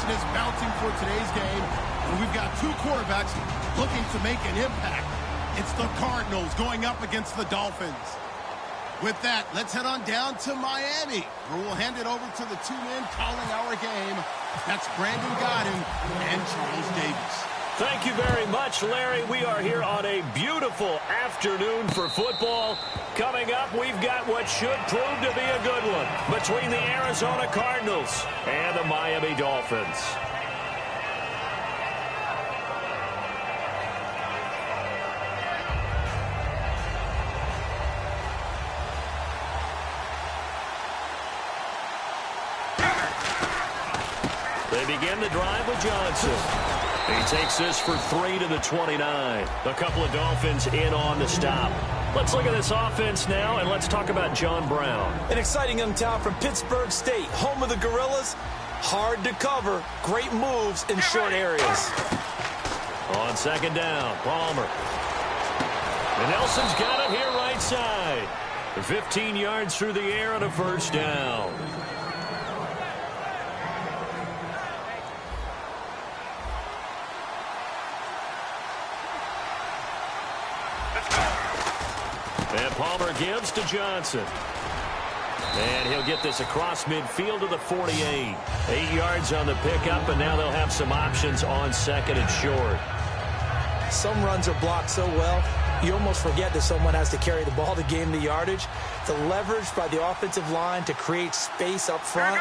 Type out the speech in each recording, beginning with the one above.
tension is mounting for today's game, and we've got two quarterbacks looking to make an impact. It's the Cardinals going up against the Dolphins. With that, let's head on down to Miami, where we'll hand it over to the two men calling our game. That's Brandon Godden and Charles Davis. Thank you very much, Larry. We are here on a beautiful afternoon for football. Coming up, we've got what should prove to be a good one between the Arizona Cardinals and the Miami Dolphins. They begin the drive with Johnson. He takes this for 3 to the 29. A couple of Dolphins in on the stop. Let's look at this offense now, and let's talk about John Brown. An exciting young talent from Pittsburgh State, home of the Gorillas. Hard to cover. Great moves in short areas. On second down, Palmer. And Nelson's got it here right side. 15 yards through the air on a first down. And Palmer gives to Johnson. And he'll get this across midfield to the 48. 8 yards on the pickup, and now they'll have some options on second and short. Some runs are blocked so well, you almost forget that someone has to carry the ball to gain the yardage. The leverage by the offensive line to create space up front,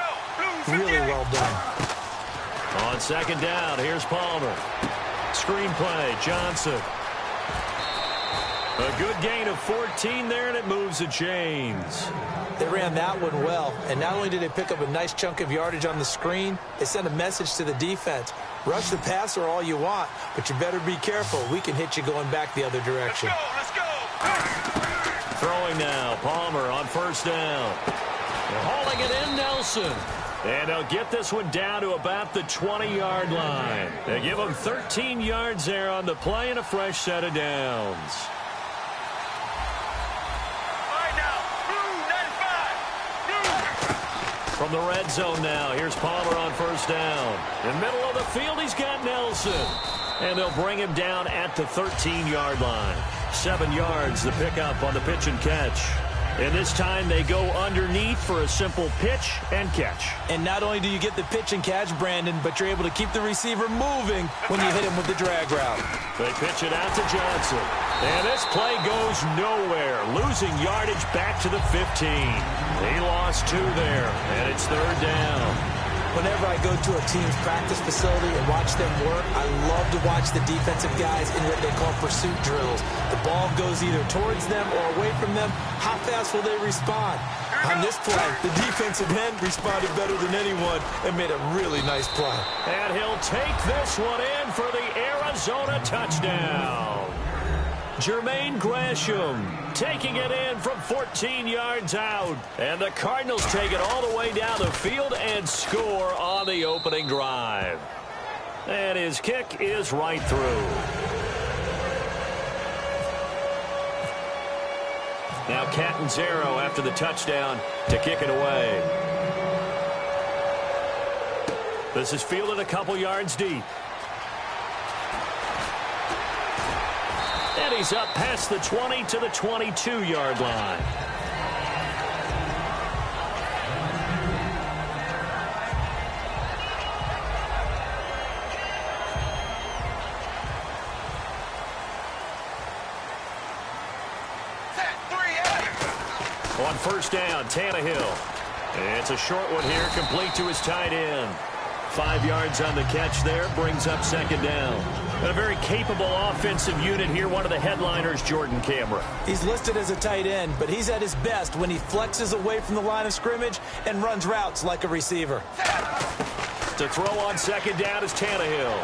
really well done. On second down, here's Palmer. Screen play, Johnson. A good gain of 14 there, and it moves the chains. They ran that one well, and not only did they pick up a nice chunk of yardage on the screen, they sent a message to the defense. Rush the passer all you want, but you better be careful. We can hit you going back the other direction. Let's go! Throwing now, Palmer on first down. They're hauling it in, Nelson. And they'll get this one down to about the 20-yard line. They give them 13 yards there on the play and a fresh set of downs. From the red zone now, here's Palmer on first down. In the middle of the field, he's got Nelson. And they'll bring him down at the 13-yard line. 7 yards, the pickup on the pitch and catch. And this time they go underneath for a simple pitch and catch. And not only do you get the pitch and catch, Brandon, but you're able to keep the receiver moving when you hit him with the drag route. They pitch it out to Johnson. And this play goes nowhere, losing yardage back to the 15. He lost 2 there, and it's third down. Whenever I go to a team's practice facility and watch them work, I love to watch the defensive guys in what they call pursuit drills. The ball goes either towards them or away from them. How fast will they respond? On this play, the defensive end responded better than anyone and made a really nice play. And he'll take this one in for the Arizona touchdown. Jermaine Gresham taking it in from 14 yards out. And the Cardinals take it all the way down the field and score on the opening drive. And his kick is right through. Now Catanzaro after the touchdown to kick it away. This is fielded a couple yards deep. And he's up past the 20 to the 22-yard line. On first down, Tannehill. It's a short one here, complete to his tight end. 5 yards on the catch there, brings up second down. And a very capable offensive unit here, one of the headliners, Jordan Camera. He's listed as a tight end, but he's at his best when he flexes away from the line of scrimmage and runs routes like a receiver. To throw on second down is Tannehill.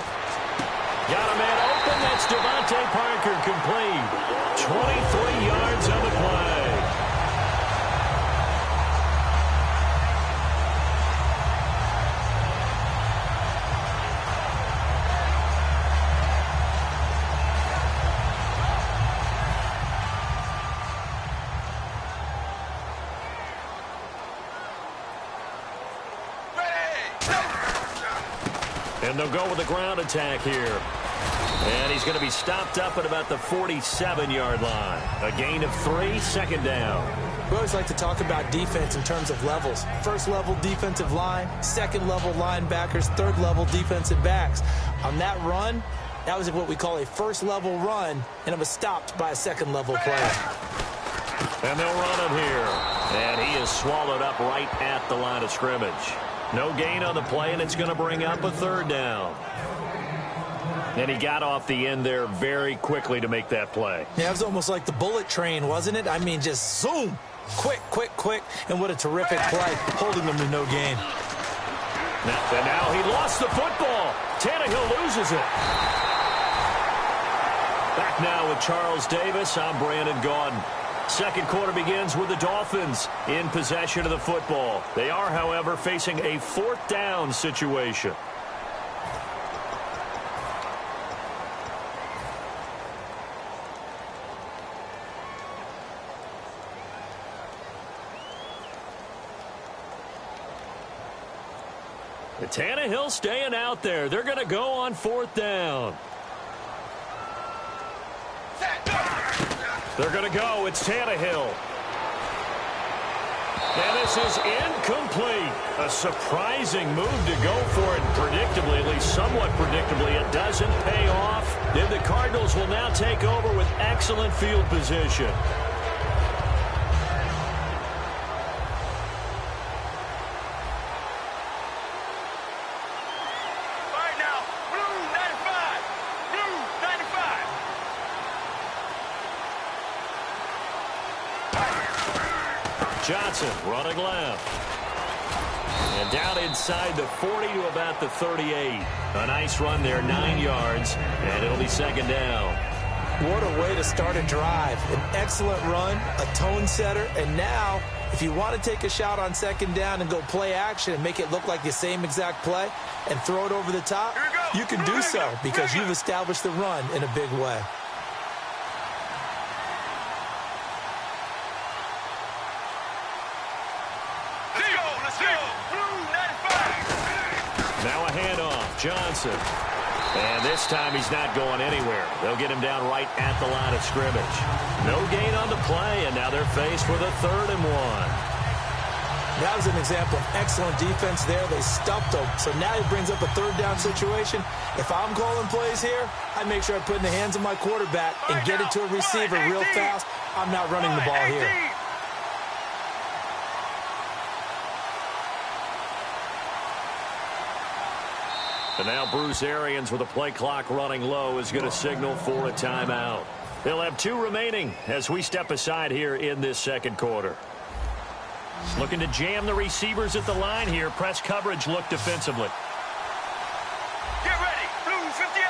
Got a man open, that's Devontae Parker, complete. 23 yards on the play. And they'll go with the ground attack here. And he's going to be stopped up at about the 47-yard line. A gain of 3, second down. We always like to talk about defense in terms of levels. First-level defensive line, second-level linebackers, third-level defensive backs. On that run, that was what we call a first-level run, and it was stopped by a second-level player. And they'll run it here. And he is swallowed up right at the line of scrimmage. No gain on the play, and it's going to bring up a third down. And he got off the end there very quickly to make that play. Yeah, it was almost like the bullet train, wasn't it? I mean, just zoom. Quick, quick, quick. And what a terrific play, holding them to no gain. And now he lost the football. Tannehill loses it. Back now with Charles Davis. I'm Brandon Gaudin. Second quarter begins with the Dolphins in possession of the football. They are, however, facing a fourth down situation. Tannehill staying out there. They're going to go on fourth down. They're going to go. It's Tannehill. And this is incomplete. A surprising move to go for it. Predictably, at least somewhat predictably, it doesn't pay off. Then the Cardinals will now take over with excellent field position. Johnson running left. And down inside the 40 to about the 38. A nice run there, 9 yards, and it'll be second down. What a way to start a drive. An excellent run, a tone setter, and now if you want to take a shot on second down and go play action and make it look like the same exact play and throw it over the top, you can do so because you've established the run in a big way. Now a handoff, Johnson. And this time he's not going anywhere. They'll get him down right at the line of scrimmage. No gain on the play, and now they're faced with a 3rd and 1. That was an example of excellent defense there. They stuffed him. So now he brings up a 3rd down situation. If I'm calling plays here, I make sure I put it in the hands of my quarterback and get it to a receiver real fast. I'm not running the ball here. And now Bruce Arians, with the play clock running low, is going to signal for a timeout. They'll have 2 remaining as we step aside here in this second quarter. Looking to jam the receivers at the line here. Press coverage look defensively. Get ready. Blue 58.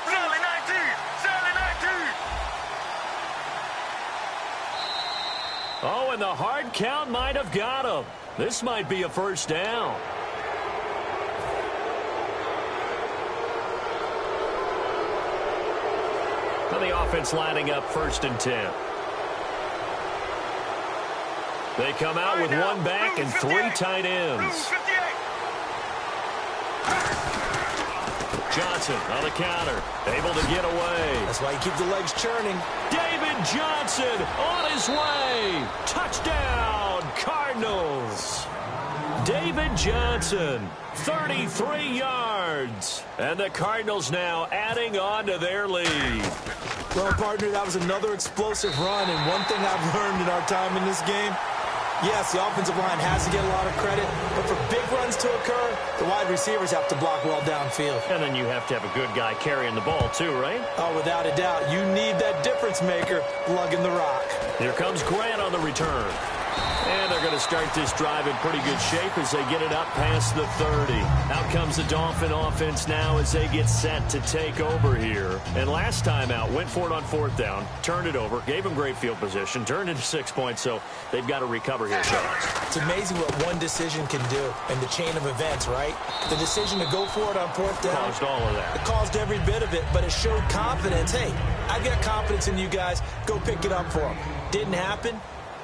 Sally 19. Sally 19. Oh, and the hard count might have got him. This might be a first down. The offense lining up 1st and 10. They come out with 1 back and 3 tight ends. Johnson on the counter, able to get away. That's why you keep the legs churning. David Johnson on his way. Touchdown, Cardinals. David Johnson, 33 yards. And the Cardinals now adding on to their lead. Well, partner, that was another explosive run, and one thing I've learned in our time in this game, yes, the offensive line has to get a lot of credit, but for big runs to occur, the wide receivers have to block well downfield. And then you have to have a good guy carrying the ball too, right? Oh, without a doubt. You need that difference maker lugging the rock. Here comes Grant on the return. And they're going to start this drive in pretty good shape as they get it up past the 30. Out comes the Dolphin offense now as they get set to take over here. And last time out, went for it on 4th down, turned it over, gave them great field position, turned into 6 points, so they've got to recover here, Charles. It's amazing what one decision can do in the chain of events, right? The decision to go for it on 4th down. Caused all of that. It caused every bit of it, but it showed confidence. Hey, I've got confidence in you guys. Go pick it up for them. Didn't happen.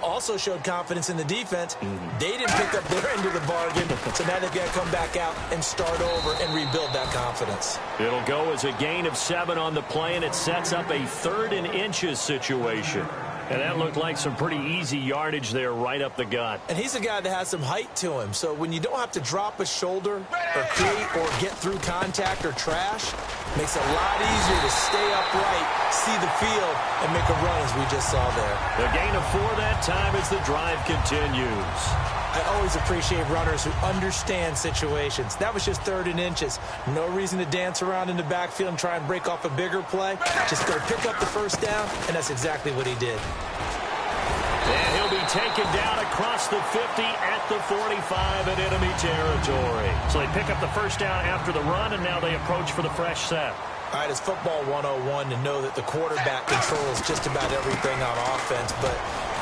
also showed confidence in the defense. They didn't pick up their end of the bargain, so now they've got to come back out and start over and rebuild that confidence. It'll go as a gain of 7 on the play, and it sets up a 3rd and inches situation. And that looked like some pretty easy yardage there right up the gut. And he's a guy that has some height to him, so when you don't have to drop a shoulder or create or get through contact or trash, makes it a lot easier to stay upright, see the field, and make a run as we just saw there. The gain of 4 that time as the drive continues. I always appreciate runners who understand situations. That was just 3rd and inches. No reason to dance around in the backfield and try and break off a bigger play. Just go pick up the first down, and that's exactly what he did. And he'll be taken down across the 50 at the 45 in enemy territory. So they pick up the first down after the run, and now they approach for the fresh set. All right, it's football 101 to know that the quarterback controls just about everything on offense, but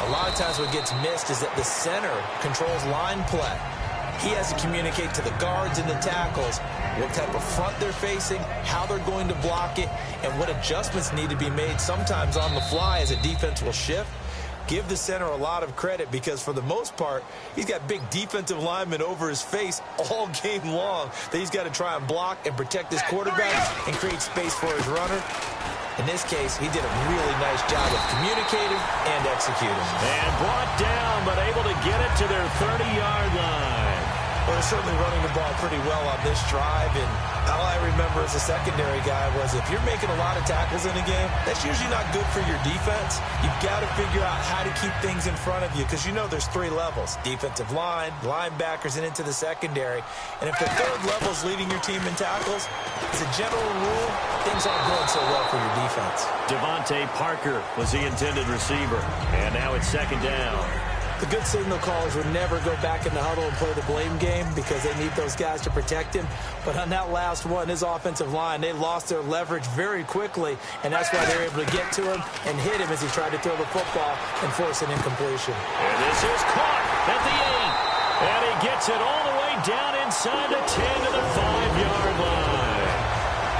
a lot of times what gets missed is that the center controls line play. He has to communicate to the guards and the tackles what type of front they're facing, how they're going to block it, and what adjustments need to be made sometimes on the fly as a defense will shift. Give the center a lot of credit because, for the most part, he's got big defensive linemen over his face all game long that he's got to try and block and protect his quarterback and create space for his runner. In this case, he did a really nice job of communicating and executing. And brought down, but able to get it to their 30-yard line. Well, they're certainly running the ball pretty well on this drive, and all I remember as a secondary guy was if you're making a lot of tackles in a game, that's usually not good for your defense. You've got to figure out how to keep things in front of you because you know there's 3 levels, defensive line, linebackers, and into the secondary. And if the 3rd level is leading your team in tackles, as a general rule, things aren't going so well for your defense. Devontae Parker was the intended receiver, and now it's 2nd down. The good signal callers would never go back in the huddle and play the blame game because they need those guys to protect him. But on that last one, his offensive line, they lost their leverage very quickly, and that's why they were able to get to him and hit him as he tried to throw the football and force an incompletion. And this is caught at the 8. And he gets it all the way down inside the 10 to the 5-yard line.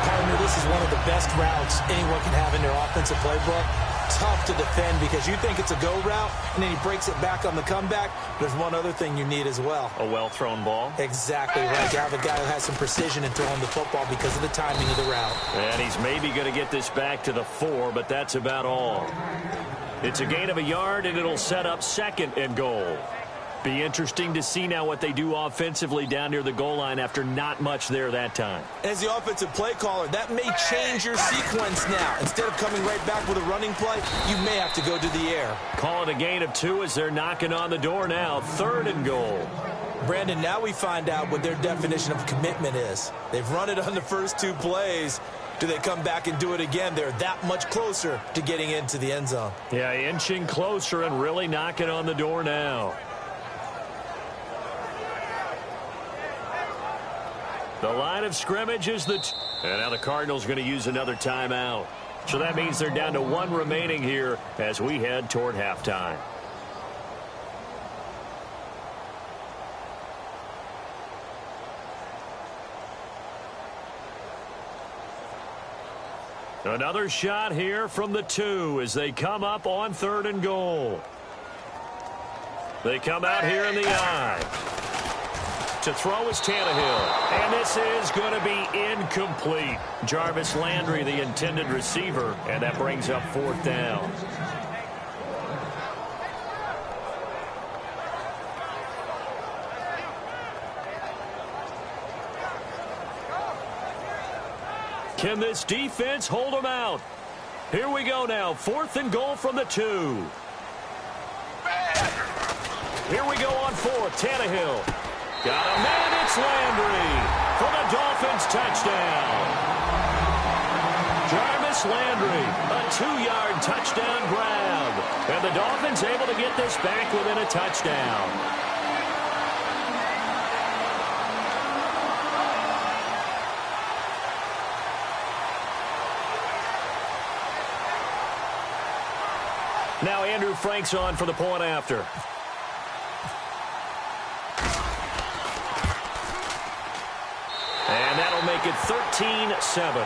Partner, this is one of the best routes anyone can have in their offensive playbook. Tough to defend because you think it's a go route, and then he breaks it back on the comeback. There's one other thing you need as well. A well-thrown ball. Exactly right. You have a guy who has some precision in throwing the football because of the timing of the route. And he's maybe going to get this back to the 4, but that's about all. It's a gain of 1 yard, and it'll set up 2nd and goal. Be interesting to see now what they do offensively down near the goal line after not much there that time. As the offensive play caller, that may change your sequence now. Instead of coming right back with a running play, you may have to go to the air. Call it a gain of 2 as they're knocking on the door now. 3rd and goal. Brandon, now we find out what their definition of commitment is. They've run it on the first 2 plays. Do they come back and do it again? They're that much closer to getting into the end zone. Yeah, inching closer and really knocking on the door now. The line of scrimmage is and now the Cardinals going to use another timeout. So that means they're down to 1 remaining here as we head toward halftime. Another shot here from the 2 as they come up on 3rd and goal. They come out here in the eye. To throw is Tannehill. And this is going to be incomplete. Jarvis Landry, the intended receiver, and that brings up 4th down. Can this defense hold them out? Here we go now. 4th and goal from the 2. Here we go on 4th. Tannehill. Got a man, it's Landry for the Dolphins touchdown. Jarvis Landry, a 2-yard touchdown grab. And the Dolphins able to get this back within a touchdown. Now Andrew Frank's on for the point after. And that'll make it 13-7.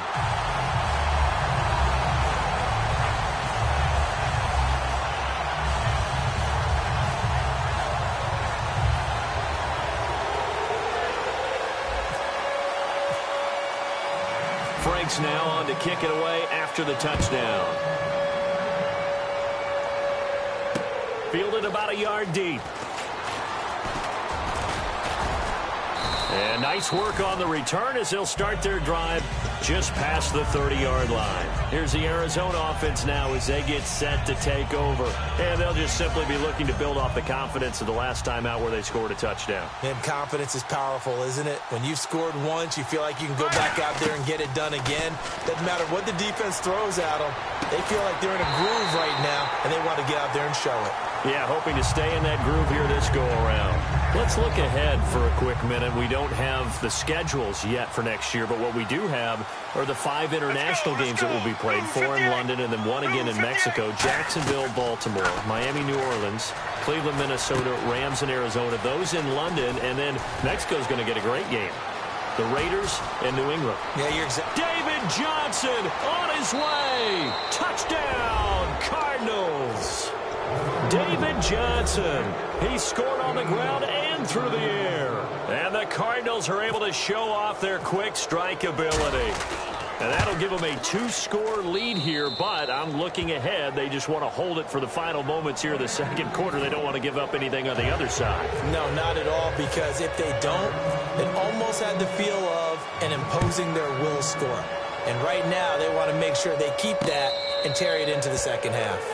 Franks now on to kick it away after the touchdown. Fielded about a yard deep. And nice work on the return as they'll start their drive just past the 30-yard line. Here's the Arizona offense now as they get set to take over. And they'll just simply be looking to build off the confidence of the last time out where they scored a touchdown. And confidence is powerful, isn't it? When you've scored once, you feel like you can go back out there and get it done again. Doesn't matter what the defense throws at them. They feel like they're in a groove right now, and they want to get out there and show it. Yeah, hoping to stay in that groove here this go-around. Let's look ahead for a quick minute. We don't have the schedules yet for next year, but what we do have are the 5 international games that will be played, 4 in London and then 1 again in Mexico, Jacksonville, Baltimore, Miami, New Orleans, Cleveland, Minnesota, Rams, and Arizona. Those in London, and then Mexico's going to get a great game. The Raiders and New England. Yeah, you're exactly. David Johnson on his way. Touchdown, Cardinals. David Johnson. He scored on the ground and through the air. And the Cardinals are able to show off their quick strike ability. And that'll give them a 2-score lead here, but I'm looking ahead. They just want to hold it for the final moments here of the second quarter. They don't want to give up anything on the other side. No, not at all, because if they don't, it almost had the feel of an imposing their will score. And right now, they want to make sure they keep that and carry it into the second half.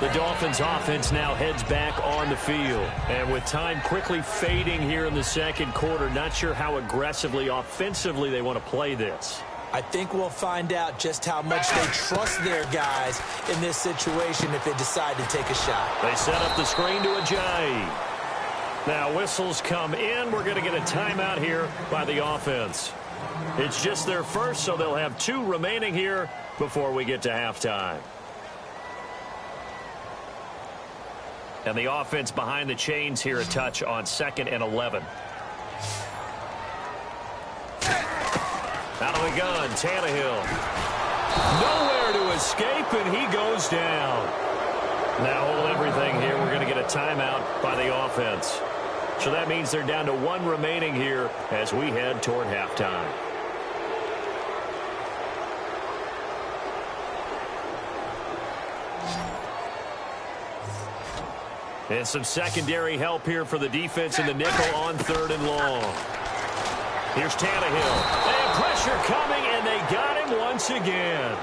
The Dolphins offense now heads back on the field. And with time quickly fading here in the second quarter, not sure how aggressively, offensively they want to play this. I think we'll find out just how much they trust their guys in this situation if they decide to take a shot. They set up the screen to Ajayi. Now whistles come in. We're going to get a timeout here by the offense. It's just their first, so they'll have 2 remaining here before we get to halftime. And the offense behind the chains here, a touch on 2nd and 11. Out of the gun, Tannehill. Nowhere to escape, and he goes down. Now hold everything here. We're going to get a timeout by the offense. So that means they're down to 1 remaining here as we head toward halftime. And some secondary help here for the defense in the nickel on 3rd and long. Here's Tannehill. And pressure coming, and they got him once again.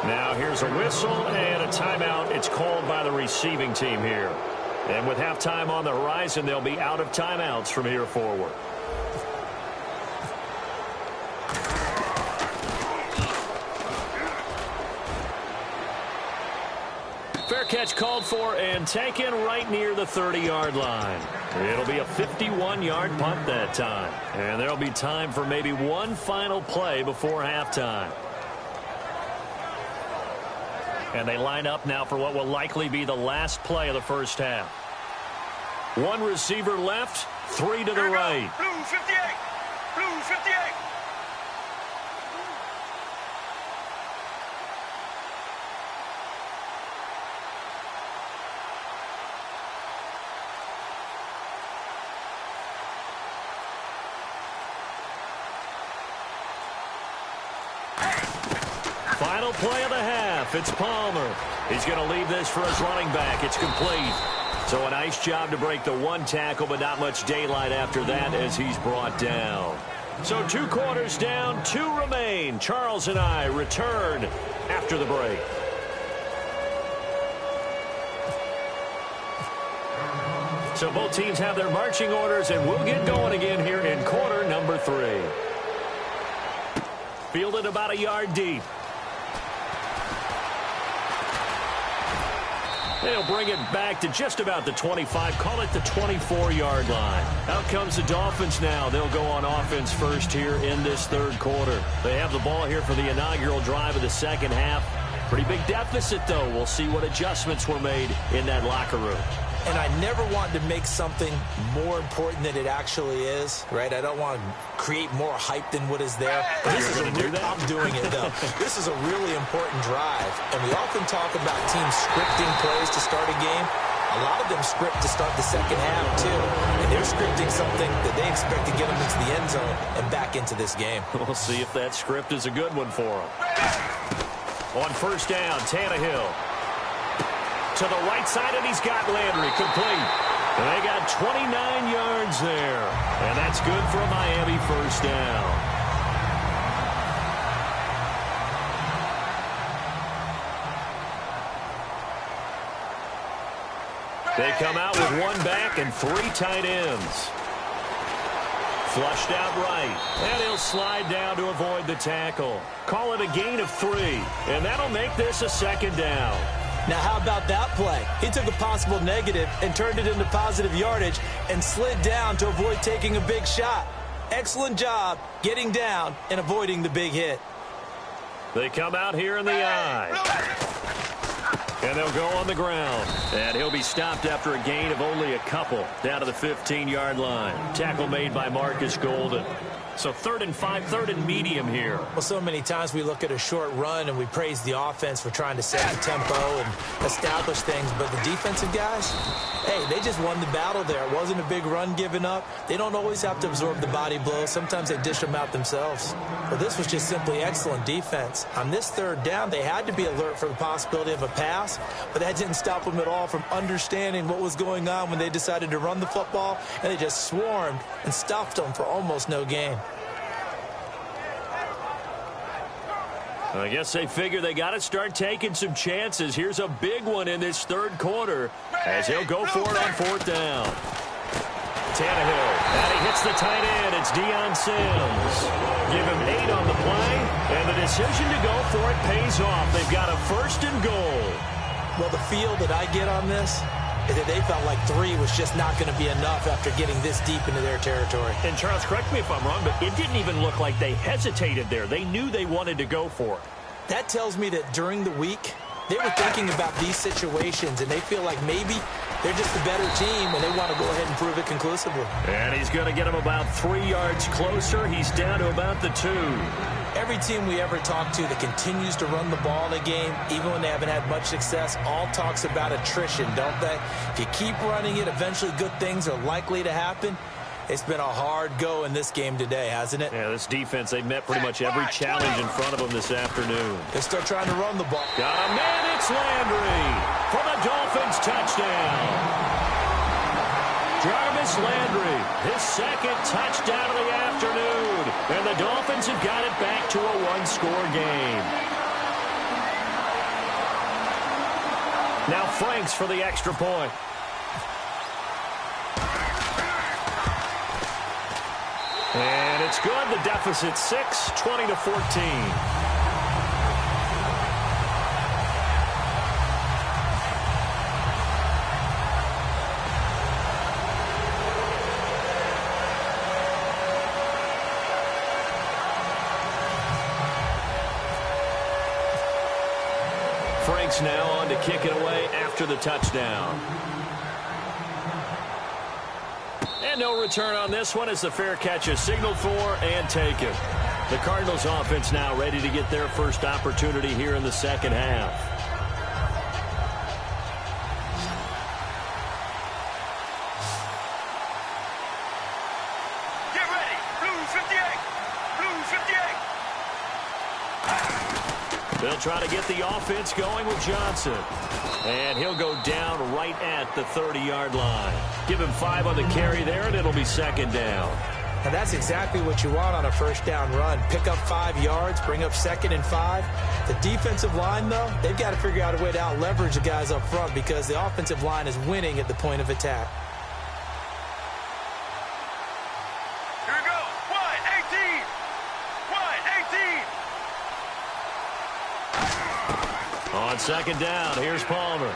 Now here's a whistle and a timeout. It's called by the receiving team here. And with halftime on the horizon, they'll be out of timeouts from here forward. Fair catch called for and taken right near the 30-yard line. It'll be a 51-yard punt that time. And there'll be time for maybe one final play before halftime. And they line up now for what will likely be the last play of the first half. 1 receiver left, 3 to the right. Blue 58. Blue 58. Final play of the half. It's Palmer. He's going to leave this for his running back. It's complete. So a nice job to break the 1 tackle, but not much daylight after that as he's brought down. So 2 quarters down, 2 remain. Charles and I return after the break. So both teams have their marching orders, and we'll get going again here in quarter number 3. Fielded about a yard deep. They'll bring it back to just about the 25, call it the 24-yard line. Out comes the Dolphins now. They'll go on offense first here in this 3rd quarter. They have the ball here for the inaugural drive of the second half. Pretty big deficit, though. We'll see what adjustments were made in that locker room. And I never want to make something more important than it actually is, right? I don't want to create more hype than what is there. This is going to do that? I'm doing it, though. This is a really important drive. And we often talk about teams scripting plays to start a game. A lot of them script to start the second half, too. And they're scripting something that they expect to get them into the end zone and back into this game. We'll see if that script is a good one for them. On first down, Tannehill. To the right side, and he's got Landry complete. And they got 29 yards there. And that's good for a Miami first down. They come out with one back and 3 tight ends. Flushed out right. And he'll slide down to avoid the tackle. Call it a gain of 3. And that'll make this a second down. Now, how about that play? He took a possible negative and turned it into positive yardage and slid down to avoid taking a big shot. Excellent job getting down and avoiding the big hit. They come out here in the eye. And they'll go on the ground. And he'll be stopped after a gain of only a couple down to the 15-yard line. Tackle made by Marcus Golden. So 3rd and 5, 3rd and medium here. Well, so many times we look at a short run and we praise the offense for trying to set the tempo and establish things. But the defensive guys, hey, they just won the battle there. It wasn't a big run given up. They don't always have to absorb the body blows. Sometimes they dish them out themselves. Well, this was just simply excellent defense. On this 3rd down, they had to be alert for the possibility of a pass, but that didn't stop them at all from understanding what was going on when they decided to run the football, and they just swarmed and stuffed them for almost no gain. I guess they figure they got to start taking some chances. Here's a big one in this 3rd quarter as he'll go for it on 4th down. Tannehill, and he hits the tight end. It's Deion Sims. Give him 8 on the play, and the decision to go for it pays off. They've got a 1st and goal. Well, the feel that I get on this is that they felt like 3 was just not going to be enough after getting this deep into their territory. And Charles, correct me if I'm wrong, but it didn't even look like they hesitated there. They knew they wanted to go for it. That tells me that during the week, they were thinking about these situations, and they feel like maybe they're just a better team, and they want to go ahead and prove it conclusively. And he's going to get him about 3 yards closer. He's down to about the 2. Every team we ever talk to that continues to run the ball in a game, even when they haven't had much success, all talks about attrition, don't they? If you keep running it, eventually good things are likely to happen. It's been a hard go in this game today, hasn't it? Yeah, this defense, they've met pretty much every challenge in front of them this afternoon. They're still trying to run the ball. Got a man, it's Landry for the Dolphins touchdown. Jarvis Landry, his 2nd touchdown of the afternoon. And the Dolphins have got it back to a 1-score game. Now Franks for the extra point. And it's good. The deficit 6, 20-14. Franks now on to kick it away after the touchdown. And no return on this one as the fair catch is signaled for and taken. The Cardinals offense now ready to get their first opportunity here in the second half. Get ready. Blue 58. Blue 58. They'll try to get the offense going with Johnson. And he'll go down right at the 30-yard line. Give him 5 on the carry there, and it'll be 2nd down. And that's exactly what you want on a 1st down run. Pick up 5 yards, bring up 2nd and 5. The defensive line, though, they've got to figure out a way to out-leverage the guys up front because the offensive line is winning at the point of attack. Here we go. 1-18. 1-18. On 2nd down, here's Palmer.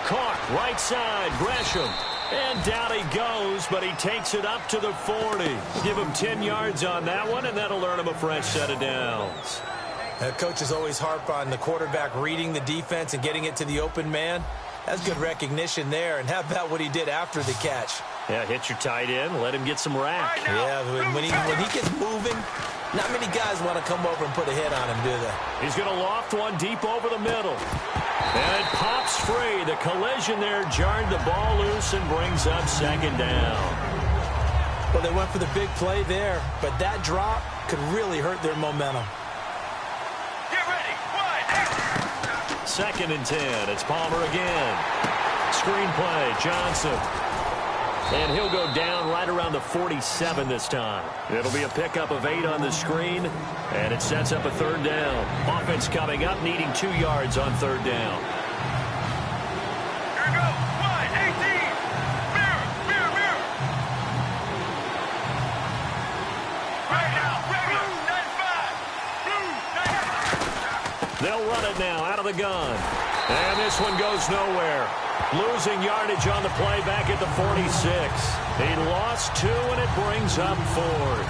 Caught right side, Gresham. And down he goes, but he takes it up to the 40. Give him 10 yards on that one, and that'll earn him a fresh set of downs. Coaches always harp on the quarterback reading the defense and getting it to the open man. That's good recognition there. And how about what he did after the catch? Yeah, hit your tight end, let him get some rack. Yeah, when he gets moving, not many guys want to come over and put a hit on him, do they? He's going to loft one deep over the middle. And it pops free. The collision there jarred the ball loose and brings up second down. Well, they went for the big play there, but that drop could really hurt their momentum. Get ready. 1, 8. Second and 10. It's Palmer again. Screen play, Johnson. And he'll go down right around the 47 this time. It'll be a pickup of 8 on the screen, and it sets up a third down. Offense coming up, needing 2 yards on third down. Here we go. 1, 18. Mirror, mirror, mirror. Right now, blue, 95. Blue, 95. They'll run it now out of the gun. And this one goes nowhere. Losing yardage on the play back at the 46. He lost 2, and it brings up 4th.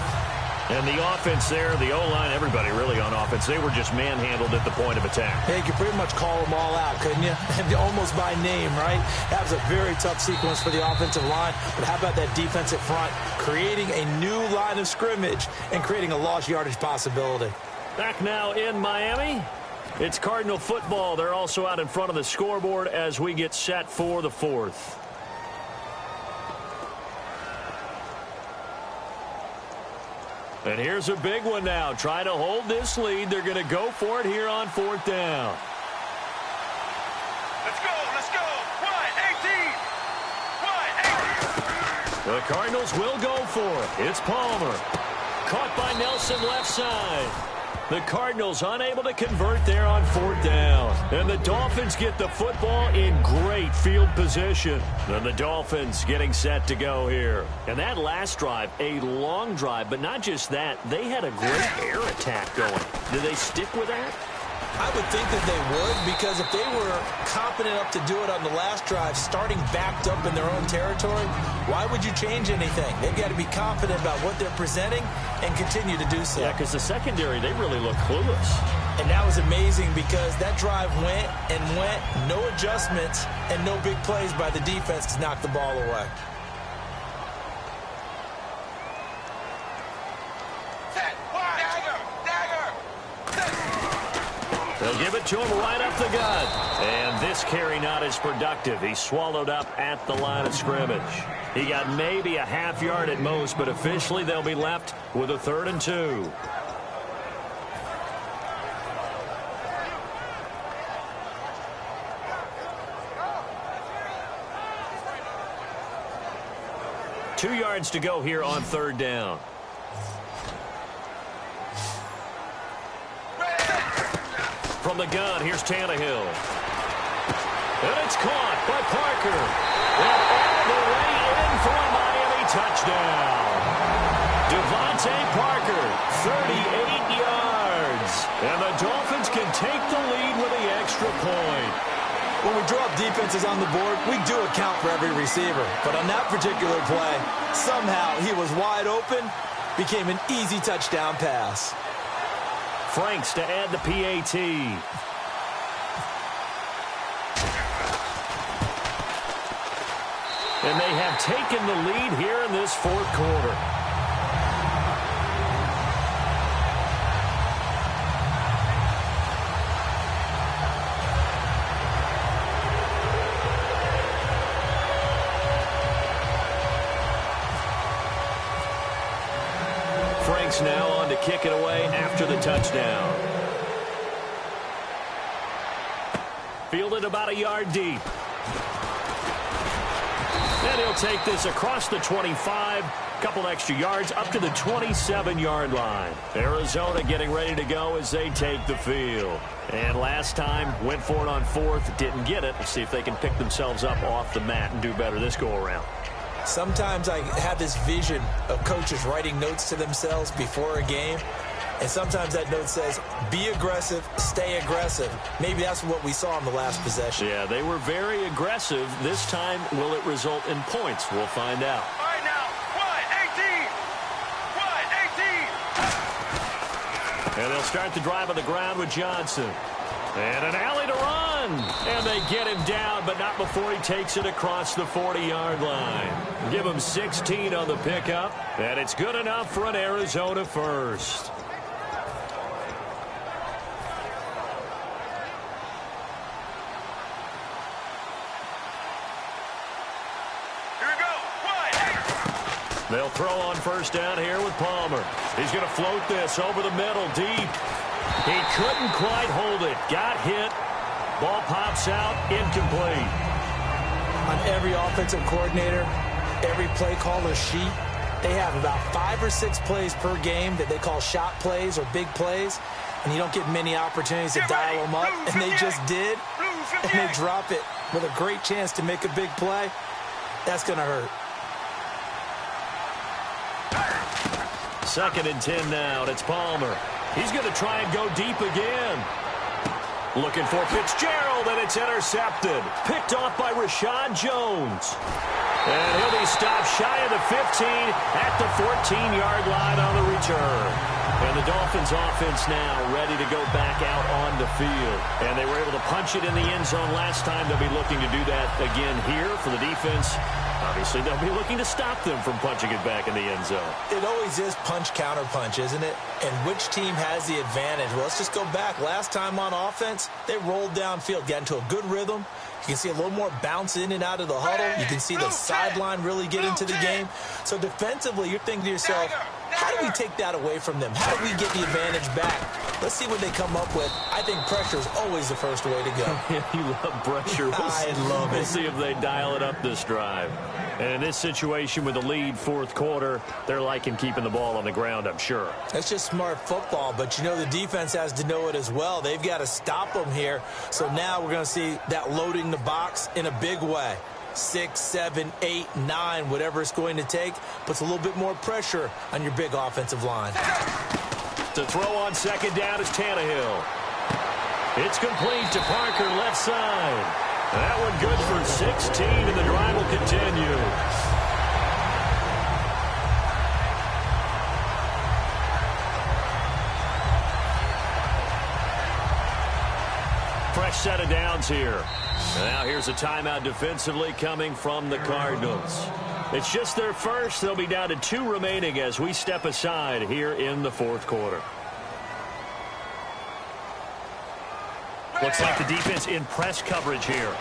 And the offense there, the O-line, everybody really on offense, they were just manhandled at the point of attack. Hey, you could pretty much call them all out, couldn't you? Almost by name, right? That was a very tough sequence for the offensive line. But how about that defensive front creating a new line of scrimmage and creating a lost yardage possibility? Back now in Miami. It's Cardinal football. They're also out in front of the scoreboard as we get set for the 4th. And here's a big one now. Trying to hold this lead. They're going to go for it here on 4th down. Let's go, let's go. 1, 18. 1, 18. The Cardinals will go for it. It's Palmer. Caught by Nelson left side. The Cardinals unable to convert there on 4th down. And the Dolphins get the football in great field position. And the Dolphins getting set to go here. And that last drive, a long drive, but not just that. They had a great air attack going. Do they stick with that? I would think that they would, because if they were confident enough to do it on the last drive, starting backed up in their own territory, why would you change anything? They've got to be confident about what they're presenting and continue to do so. Yeah, because the secondary, they really look clueless. And that was amazing because that drive went and went, no adjustments, and no big plays by the defense to knock the ball away. They'll give it to him right up the gut. And this carry not as productive. He swallowed up at the line of scrimmage. He got maybe a half yard at most, but officially they'll be left with a 3rd and 2. Two yards to go here on 3rd down. From the gun, here's Tannehill. And it's caught by Parker. And all the way in for a Miami touchdown. Devontae Parker, 38 yards. And the Dolphins can take the lead with the extra point. When we draw up defenses on the board, we do account for every receiver. But on that particular play, somehow he was wide open, became an easy touchdown pass. Franks to add the PAT. And they have taken the lead here in this 4th quarter. Franks now on to kick it away after the touchdown. Fielded about a yard deep. And he'll take this across the 25, couple extra yards up to the 27-yard line. Arizona getting ready to go as they take the field. And last time, went for it on 4th, didn't get it. Let's see if they can pick themselves up off the mat and do better this go-around. Sometimes I have this vision of coaches writing notes to themselves before a game, and sometimes that note says, be aggressive, stay aggressive. Maybe that's what we saw in the last possession. Yeah, they were very aggressive. This time, will it result in points? We'll find out. All right now, 1, 18. 1, 18. And they'll start the drive on the ground with Johnson. And an alley to run. And they get him down, but not before he takes it across the 40-yard line. Give him 16 on the pickup, and it's good enough for an Arizona first. They'll throw on first down here with Palmer. He's going to float this over the middle, deep. He couldn't quite hold it. Got hit. Ball pops out, incomplete. On every offensive coordinator, every play caller sheet, they have about 5 or 6 plays per game that they call shot plays or big plays, and you don't get many opportunities to dial them up, and they just did, and they drop it with a great chance to make a big play. That's going to hurt. 2nd and 10 now, and it's Palmer. He's going to try and go deep again. Looking for Fitzgerald, and it's intercepted. Picked off by Rashad Jones. And he'll be stopped shy of the 15 at the 14-yard line on the return. And the Dolphins offense now ready to go back out on the field. And they were able to punch it in the end zone last time. They'll be looking to do that again here for the defense. Obviously, they'll be looking to stop them from punching it back in the end zone. It always is punch-counter-punch, isn't it? And which team has the advantage? Well, let's just go back. Last time on offense, they rolled downfield, got into a good rhythm. You can see a little more bounce in and out of the huddle. You can see the sideline really get into the game. So defensively, you're thinking to yourself, how do we take that away from them? How do we get the advantage back? Let's see what they come up with. I think pressure is always the first way to go. You love pressure. I love it. We'll see if they dial it up this drive. And in this situation with the lead, 4th quarter, they're liking keeping the ball on the ground, I'm sure. That's just smart football, but you know the defense has to know it as well. They've got to stop them here. So now we're going to see that loading the box in a big way. 6, 7, 8, 9, whatever it's going to take, puts a little bit more pressure on your big offensive line. To throw on 2nd down is Tannehill. It's complete to Parker, left side. That one good for 16, and the drive will continue. Fresh set of downs here. Now here's a timeout defensively coming from the Cardinals. It's just their first. They'll be down to 2 remaining as we step aside here in the 4th quarter. Looks like the defense in press coverage here.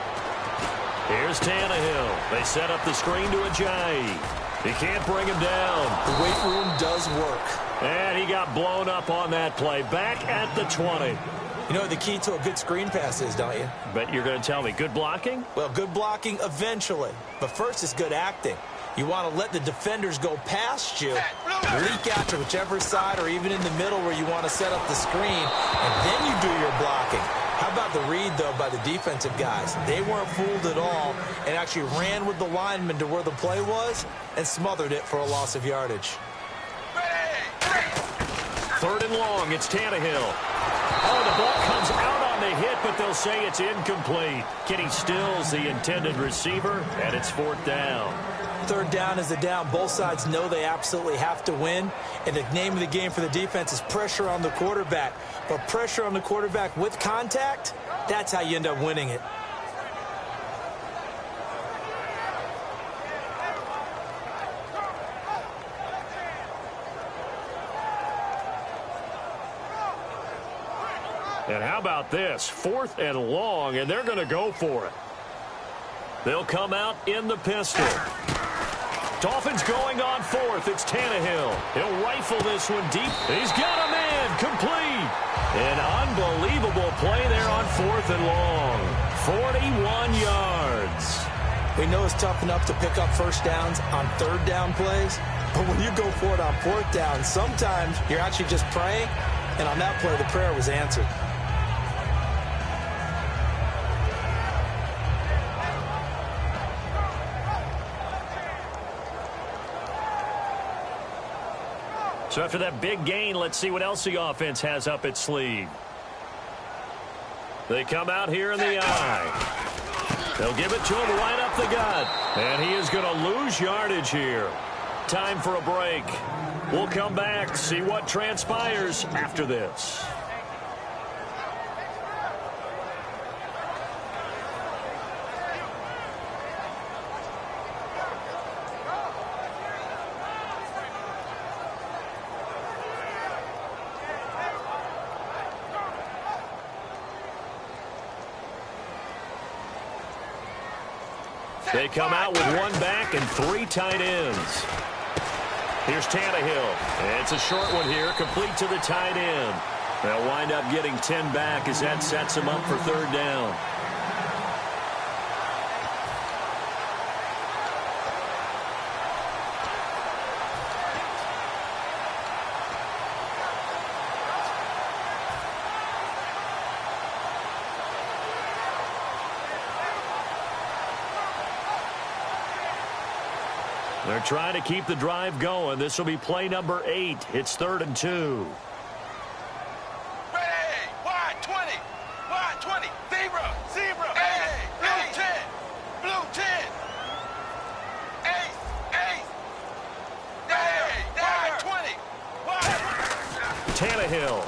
Here's Tannehill. They set up the screen to Ajayi. He can't bring him down. The weight room does work. And he got blown up on that play. Back at the 20. You know what the key to a good screen pass is, don't you? Bet you're going to tell me. Good blocking? Well, good blocking eventually. But first it's good acting. You want to let the defenders go past you, leak out to whichever side or even in the middle where you want to set up the screen, and then you do your blocking. How about the read, though, by the defensive guys? They weren't fooled at all and actually ran with the lineman to where the play was and smothered it for a loss of yardage. 3rd and long. It's Tannehill. Oh, the ball comes out on the hit, but they'll say it's incomplete. Kenny Stills, the intended receiver, and it's 4th down. 3rd down is a down. Both sides know they absolutely have to win. And the name of the game for the defense is pressure on the quarterback. But pressure on the quarterback with contact, that's how you end up winning it. And how about this? 4th and long, and they're going to go for it. They'll come out in the pistol. Dolphins going on 4th. It's Tannehill. He'll rifle this one deep. He's got a man. Complete. An unbelievable play there on 4th and long. 41 yards. We know it's tough enough to pick up first downs on 3rd down plays, but when you go for it on 4th down, sometimes you're actually just praying, and on that play, the prayer was answered. So after that big gain, let's see what else the offense has up its sleeve. They come out here in the eye. They'll give it to him right up the gut. And he is going to lose yardage here. Time for a break. We'll come back, see what transpires after this. They come out with 1 back and 3 tight ends. Here's Tannehill. It's a short one here, complete to the tight end. They'll wind up getting 10 back as that sets them up for third down. They're trying to keep the drive going. This will be play number 8. It's 3rd and 2. Ready, wide 20, wide 20, zebra, hey, blue 10, ace, hey, wide 20, wide. Tannehill.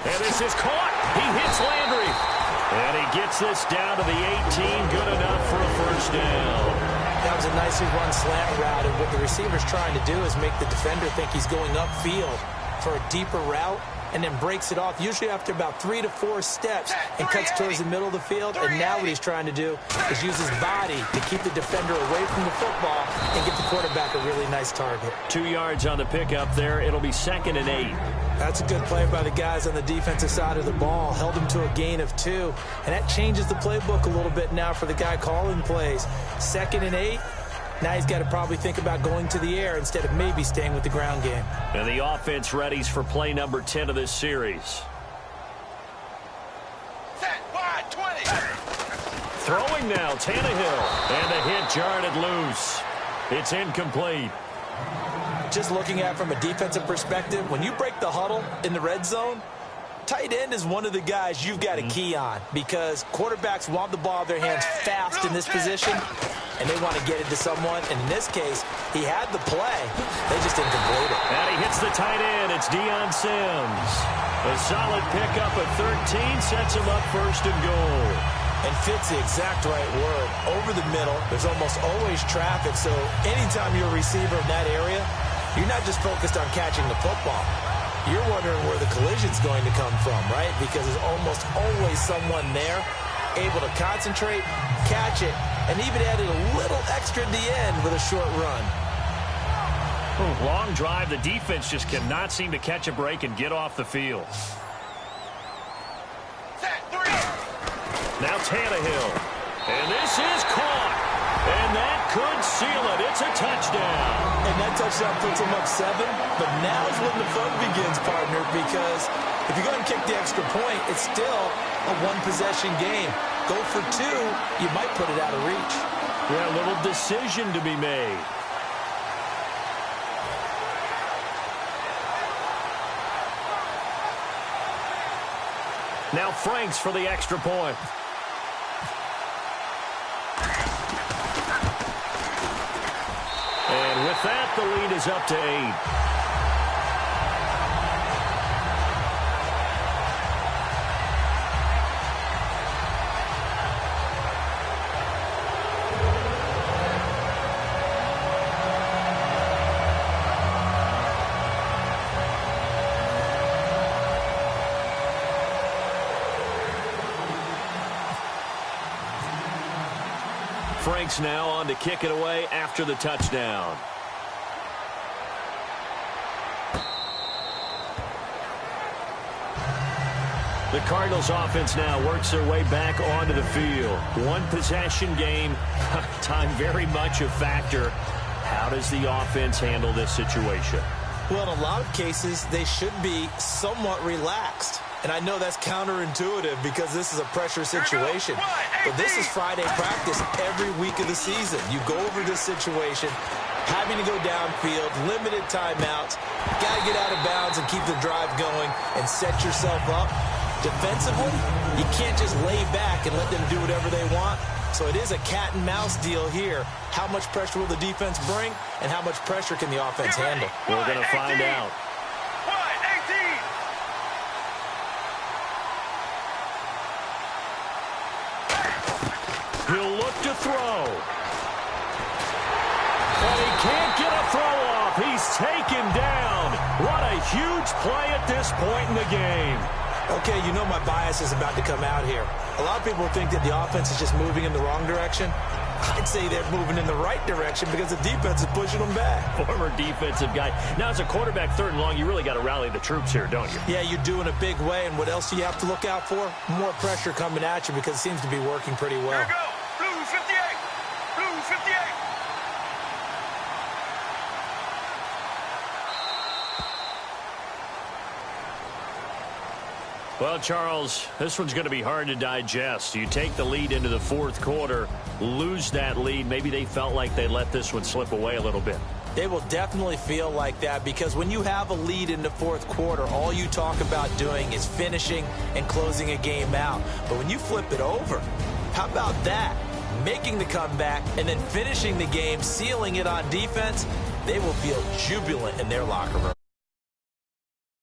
And this is caught. He hits Landry. And he gets this down to the 18. Good enough for a first down. That was a nicely run slant route, and what the receiver's trying to do is make the defender think he's going upfield for a deeper route, and then breaks it off, usually after about 3 to 4 steps, and cuts towards the middle of the field. And now what he's trying to do is use his body to keep the defender away from the football and get the quarterback a really nice target. 2 yards on the pickup there. It'll be 2nd and 8. That's a good play by the guys on the defensive side of the ball. Held him to a gain of 2. And that changes the playbook a little bit now for the guy calling plays. 2nd and 8. Now he's got to probably think about going to the air instead of maybe staying with the ground game. And the offense readies for play number 10 of this series. Set, wide 20. Throwing now, Tannehill. And the hit jarred it loose. It's incomplete. Just looking at it from a defensive perspective, when you break the huddle in the red zone, tight end is one of the guys you've got a key on, because quarterbacks want the ball in their hands fast in this position, and they want to get it to someone. And in this case, he had the play. They just didn't complete it. And he hits the tight end. It's Deion Sims. A solid pickup at 13 sets him up 1st and goal. And fits the exact right word. Over the middle, there's almost always traffic, so anytime you're a receiver in that area, you're not just focused on catching the football. You're wondering where the collision's going to come from, right? Because there's almost always someone there able to concentrate, catch it, and even added a little extra at the end with a short run. Long drive. The defense just cannot seem to catch a break and get off the field. Set, 3. Now Tannehill. And this is caught. And that could seal it. It's a touchdown. And that touchdown puts him up 7. But now's when the fun begins, partner, because if you go and kick the extra point, it's still a one-possession game. Go for 2, you might put it out of reach. Yeah, a little decision to be made. Now Franks for the extra point. And with that, the lead is up to 8. Franks now on to kick it away after the touchdown. The Cardinals offense now works their way back onto the field. One possession game. Time very much a factor. How does the offense handle this situation? Well, in a lot of cases, they should be somewhat relaxed. And I know that's counterintuitive because this is a pressure situation. But this is Friday practice every week of the season. You go over this situation, having to go downfield, limited timeouts, got to get out of bounds and keep the drive going and set yourself up. Defensively, you can't just lay back and let them do whatever they want. So it is a cat and mouse deal here. How much pressure will the defense bring, and how much pressure can the offense handle? We're going to find out. He'll look to throw. And he can't get a throw off. He's taken down. What a huge play at this point in the game. Okay, you know my bias is about to come out here. A lot of people think that the offense is just moving in the wrong direction. I'd say they're moving in the right direction because the defense is pushing them back. Former defensive guy. Now, as a quarterback, 3rd and long, you really got to rally the troops here, don't you? Yeah, you're doing a big way, and what else do you have to look out for? More pressure coming at you because it seems to be working pretty well. Here we go. Blue 58. Blue 58. Well, Charles, this one's going to be hard to digest. You take the lead into the 4th quarter, lose that lead. Maybe they felt like they let this one slip away a little bit. They will definitely feel like that because when you have a lead in the 4th quarter, all you talk about doing is finishing and closing a game out. But when you flip it over, how about that? Making the comeback and then finishing the game, sealing it on defense, they will feel jubilant in their locker room.